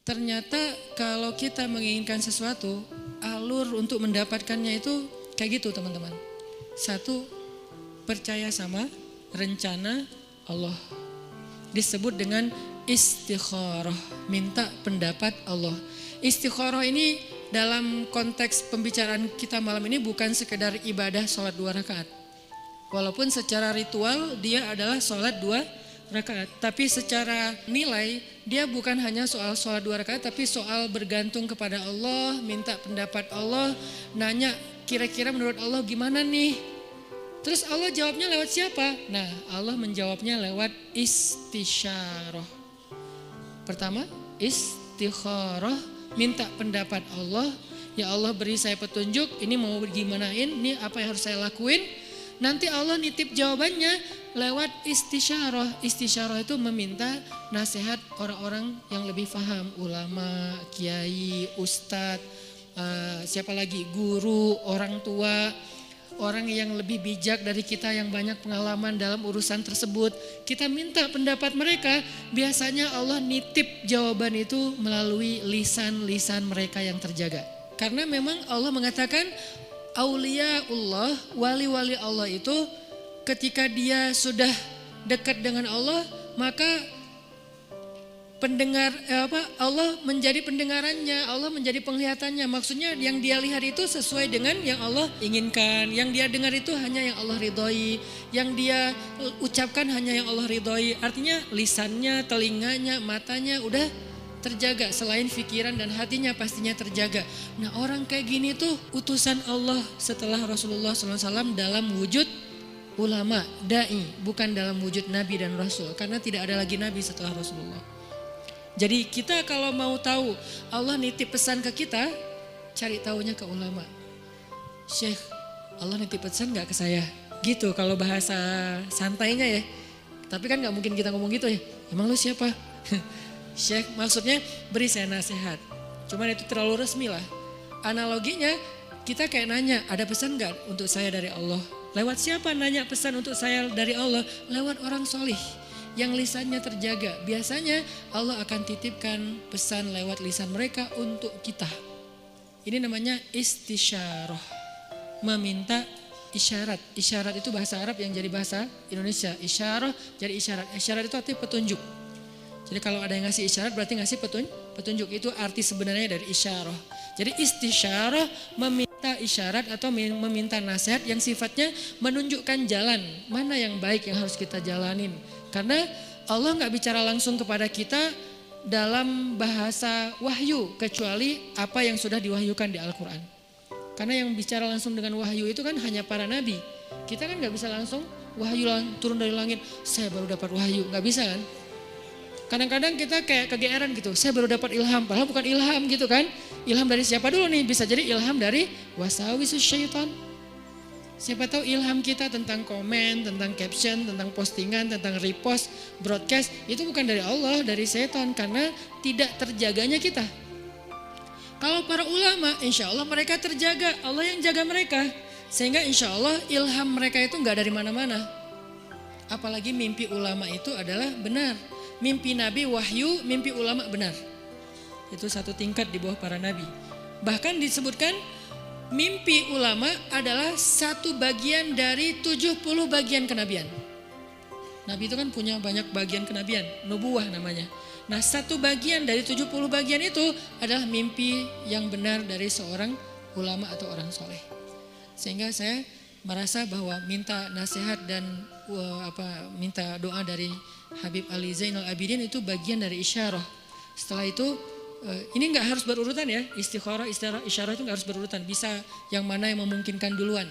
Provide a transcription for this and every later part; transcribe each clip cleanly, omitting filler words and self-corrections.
ternyata kalau kita menginginkan sesuatu, alur untuk mendapatkannya itu kayak gitu teman-teman. Satu, percaya sama rencana Allah. Disebut dengan istikharah, minta pendapat Allah. Istikharah ini dalam konteks pembicaraan kita malam ini bukan sekedar ibadah sholat 2 rakaat. Walaupun secara ritual dia adalah sholat 2 rakaat, tapi secara nilai dia bukan hanya soal sholat 2 rakaat, tapi soal bergantung kepada Allah, minta pendapat Allah, nanya kira-kira menurut Allah gimana nih. Terus Allah jawabnya lewat siapa? Nah, Allah menjawabnya lewat istisyarah. Pertama, istikharah, minta pendapat Allah. Ya Allah, beri saya petunjuk, ini mau gimanain, ini apa yang harus saya lakuin. Nanti Allah nitip jawabannya lewat istisyarah. Istisyarah itu meminta nasihat orang-orang yang lebih paham, ulama, kiai, ustadz, siapa lagi, guru, orang tua, orang yang lebih bijak dari kita yang banyak pengalaman dalam urusan tersebut. Kita minta pendapat mereka. Biasanya Allah nitip jawaban itu melalui lisan-lisan mereka yang terjaga. Karena memang Allah mengatakan auliaullah, wali-wali Allah itu ketika dia sudah dekat dengan Allah, maka Allah menjadi pendengarannya, Allah menjadi penglihatannya. Maksudnya yang dia lihat itu sesuai dengan yang Allah inginkan. Yang dia dengar itu hanya yang Allah ridhoi. Yang dia ucapkan hanya yang Allah ridhoi. Artinya lisannya, telinganya, matanya udah terjaga. Selain pikiran dan hatinya pastinya terjaga. Nah, orang kayak gini tuh utusan Allah setelah Rasulullah SAW dalam wujud ulama, da'i, bukan dalam wujud Nabi dan Rasul. Karena tidak ada lagi Nabi setelah Rasulullah. Jadi kita kalau mau tahu Allah nitip pesan ke kita, cari tahunya ke ulama. Syekh, Allah nitip pesan gak ke saya? Gitu kalau bahasa santainya ya. Tapi kan gak mungkin kita ngomong gitu ya. Emang lu siapa? Syekh, maksudnya beri saya nasihat. Cuman itu terlalu resmi lah. Analoginya kita kayak nanya, ada pesan gak untuk saya dari Allah? Lewat siapa nanya pesan untuk saya dari Allah? Lewat orang solih yang lisannya terjaga. Biasanya Allah akan titipkan pesan lewat lisan mereka untuk kita. Ini namanya istisyarah, meminta isyarat. Isyarat itu bahasa Arab yang jadi bahasa Indonesia. Isyarah jadi isyarat. Isyarat itu artinya petunjuk. Jadi kalau ada yang ngasih isyarat berarti ngasih petunjuk. Itu arti sebenarnya dari isyarah. Jadi istisyarah meminta isyarat atau meminta nasihat yang sifatnya menunjukkan jalan mana yang baik yang harus kita jalanin. Karena Allah gak bicara langsung kepada kita dalam bahasa wahyu kecuali apa yang sudah diwahyukan di Al-Quran. Karena yang bicara langsung dengan wahyu itu kan hanya para nabi. Kita kan gak bisa langsung wahyu turun dari langit, saya baru dapat wahyu, gak bisa kan. Kadang-kadang kita kayak kegeeran gitu, saya baru dapat ilham, padahal bukan ilham gitu kan. Ilham dari siapa dulu nih? Bisa jadi ilham dari wasawisus syaitan. Siapa tahu ilham kita tentang komen, tentang caption, tentang postingan, tentang repost, broadcast, itu bukan dari Allah, dari setan, karena tidak terjaganya kita. Kalau para ulama, insya Allah mereka terjaga, Allah yang jaga mereka. Sehingga insya Allah ilham mereka itu gak dari mana-mana. Apalagi mimpi ulama itu adalah benar. Mimpi Nabi wahyu, mimpi ulama benar. Itu satu tingkat di bawah para Nabi. Bahkan disebutkan mimpi ulama adalah satu bagian dari 70 bagian kenabian. Nabi itu kan punya banyak bagian kenabian, nubuwah namanya. Nah, satu bagian dari 70 bagian itu adalah mimpi yang benar dari seorang ulama atau orang soleh. Sehingga saya merasa bahwa minta nasihat dan minta doa dari Habib Ali Zainal Abidin itu bagian dari isyarah. Setelah itu ini nggak harus berurutan ya, istikharah, isyarah itu nggak harus berurutan, bisa yang mana yang memungkinkan duluan.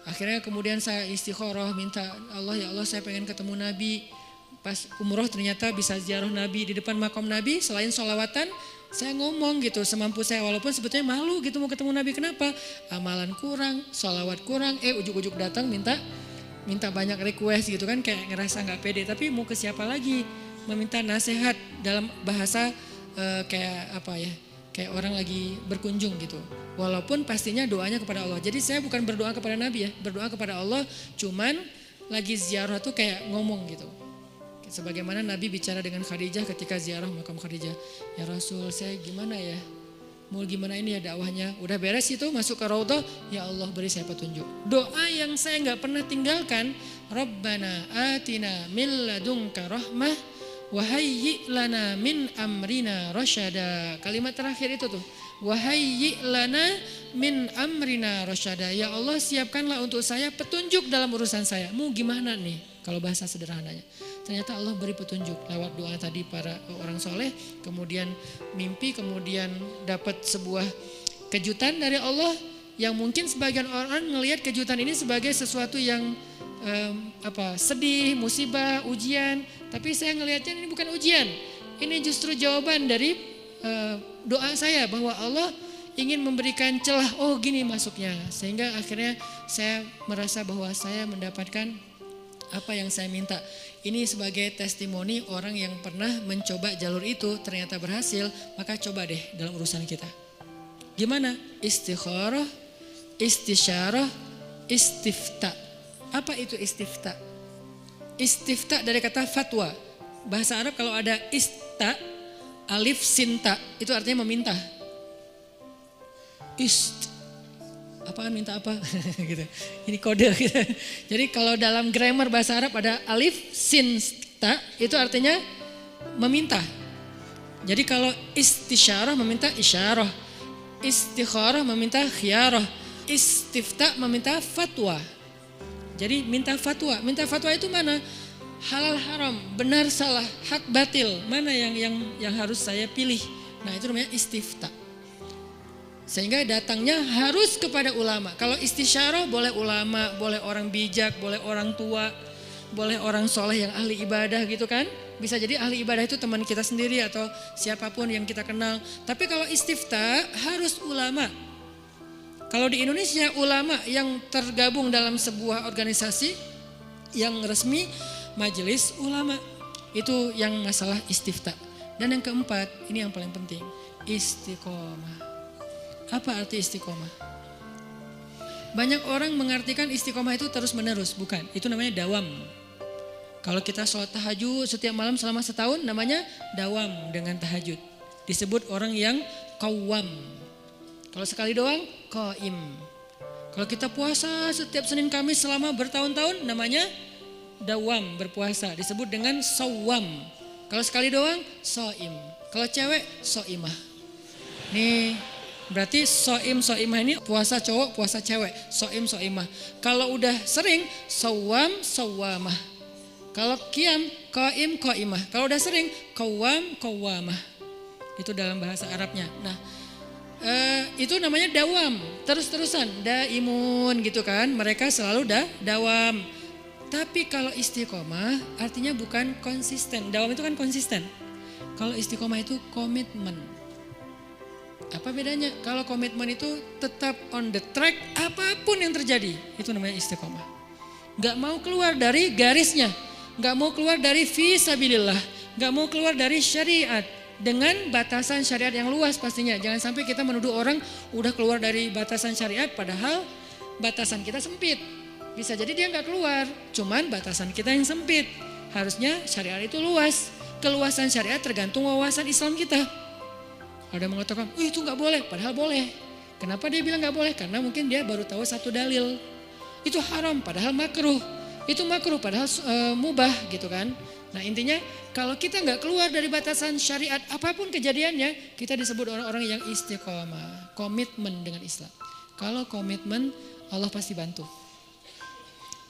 Akhirnya kemudian saya istikharah, minta Allah, ya Allah saya pengen ketemu Nabi. Pas umroh ternyata bisa ziarah Nabi di depan makam Nabi. Selain sholawatan, saya ngomong gitu semampu saya, walaupun sebetulnya malu gitu mau ketemu Nabi. Kenapa? Amalan kurang, sholawat kurang, ujuk-ujuk datang minta banyak request gitu kan, kayak ngerasa nggak pede. Tapi mau ke siapa lagi? Meminta nasihat dalam bahasa kayak apa ya? Kayak orang lagi berkunjung gitu. Walaupun pastinya doanya kepada Allah. Jadi saya bukan berdoa kepada Nabi ya, berdoa kepada Allah. Cuman lagi ziarah tuh kayak ngomong gitu. Sebagaimana Nabi bicara dengan Khadijah ketika ziarah makam Khadijah. Ya Rasul, saya gimana ya? Mau gimana ini ya dakwahnya? Udah beres itu masuk ke Raudhah, ya Allah beri saya petunjuk. Doa yang saya nggak pernah tinggalkan, Rabbana atina min ladunka rahmah wa hayyi' lana min amrina rasyada. Kalimat terakhir itu tuh, wa hayyi' lana min amrina rasyada. Ya Allah siapkanlah untuk saya petunjuk dalam urusan saya. Mau gimana nih kalau bahasa sederhananya? Ternyata Allah beri petunjuk lewat doa tadi para orang soleh, kemudian mimpi, kemudian dapat sebuah kejutan dari Allah yang mungkin sebagian orang melihat kejutan ini sebagai sesuatu yang sedih, musibah, ujian. Tapi saya ngelihatnya ini bukan ujian, ini justru jawaban dari doa saya bahwa Allah ingin memberikan celah. Oh gini masuknya, sehingga akhirnya saya merasa bahwa saya mendapatkan apa yang saya minta. Ini sebagai testimoni orang yang pernah mencoba jalur itu ternyata berhasil, maka coba deh dalam urusan kita. Gimana? Istikharah, istisyarah, istifta. Apa itu istifta? Istifta dari kata fatwa. Bahasa Arab kalau ada ista, alif, sinta, itu artinya meminta. Apaan minta apa gitu. Ini kode gitu. Jadi kalau dalam grammar bahasa Arab ada alif sin ta itu artinya meminta. Jadi kalau istisyarah meminta isyarah, istikharah meminta khiyarah, istifta meminta fatwa. Jadi minta fatwa. Minta fatwa itu mana? Halal haram, benar salah, hak batil, mana yang harus saya pilih. Nah, itu namanya istifta. Sehingga datangnya harus kepada ulama. Kalau istisyarah boleh ulama, boleh orang bijak, boleh orang tua, boleh orang soleh yang ahli ibadah gitu kan. Bisa jadi ahli ibadah itu teman kita sendiri atau siapapun yang kita kenal. Tapi kalau istifta harus ulama. Kalau di Indonesia ulama yang tergabung dalam sebuah organisasi yang resmi, majelis ulama. Itu yang masalah istifta. Dan yang keempat, ini yang paling penting, istiqomah. Apa arti istiqomah? Banyak orang mengartikan istiqomah itu terus menerus, bukan. Itu namanya dawam. Kalau kita sholat tahajud setiap malam selama setahun namanya dawam dengan tahajud. Disebut orang yang qawwam. Kalau sekali doang, qaim. Kalau kita puasa setiap Senin Kamis selama bertahun-tahun namanya dawam, berpuasa. Disebut dengan shawwam. Kalau sekali doang, shaim. Kalau cewek, shaimah. Nih. Berarti so'imah ini puasa cowok, puasa cewek. So'imah. Kalau udah sering, sawwamah. Kalau qiyam, qaimah. Kalau udah sering, qawwamah. Itu dalam bahasa Arabnya. Nah, itu namanya dawam. Terus-terusan, daimun gitu kan. Mereka selalu dawam. Tapi kalau istiqomah artinya bukan konsisten. Dawam itu kan konsisten. Kalau istiqomah itu komitmen. Apa bedanya? Kalau komitmen itu tetap on the track apapun yang terjadi. Itu namanya istiqomah. Gak mau keluar dari garisnya. Gak mau keluar dari fisabilillah. Gak mau keluar dari syariat. Dengan batasan syariat yang luas pastinya. Jangan sampai kita menuduh orang udah keluar dari batasan syariat padahal batasan kita sempit. Bisa jadi dia gak keluar. Cuman batasan kita yang sempit. Harusnya syariat itu luas. Keluasan syariat tergantung wawasan Islam kita. Ada yang mengatakan, itu gak boleh, padahal boleh. Kenapa dia bilang gak boleh? Karena mungkin dia baru tahu satu dalil. Itu haram, padahal makruh. Itu makruh, padahal mubah gitu kan. Nah intinya kalau kita gak keluar dari batasan syariat apapun kejadiannya, kita disebut orang-orang yang istiqomah. Komitmen dengan Islam. Kalau komitmen, Allah pasti bantu.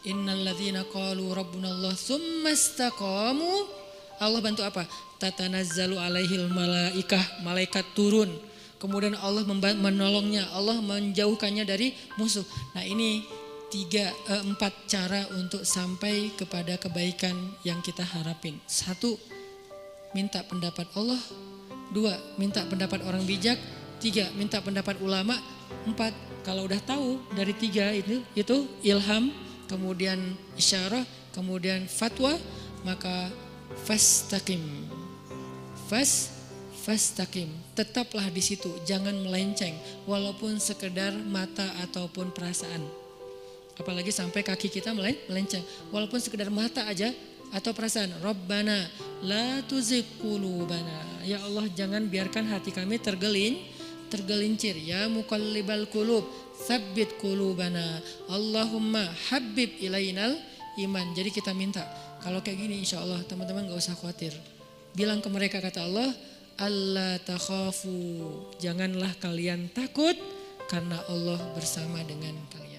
Innalladzina qalu rabbunallah tsumma istaqamu. Allah bantu apa? Tatanazzalu alaihil malaikah, malaikat turun. Kemudian Allah menolongnya, Allah menjauhkannya dari musuh. Nah ini 4 cara untuk sampai kepada kebaikan yang kita harapin. 1, minta pendapat Allah. 2, minta pendapat orang bijak. 3, minta pendapat ulama. 4, kalau udah tahu dari 3 itu ilham, kemudian isyarah, kemudian fatwa, maka fastaqim. Fastaqim. Tetaplah di situ, jangan melenceng walaupun sekedar mata ataupun perasaan. Apalagi sampai kaki kita melenceng. Walaupun sekedar mata aja atau perasaan Rabbana la tuzigh qulubana. Ya Allah, jangan biarkan hati kami tergelincir. Ya muqallibal qulub tsabbit qulubana. Allahumma habbib ilainal iman. Jadi kita minta kalau kayak gini, insya Allah teman-teman gak usah khawatir. Bilang ke mereka, kata Allah, Allah takhafu, janganlah kalian takut karena Allah bersama dengan kalian.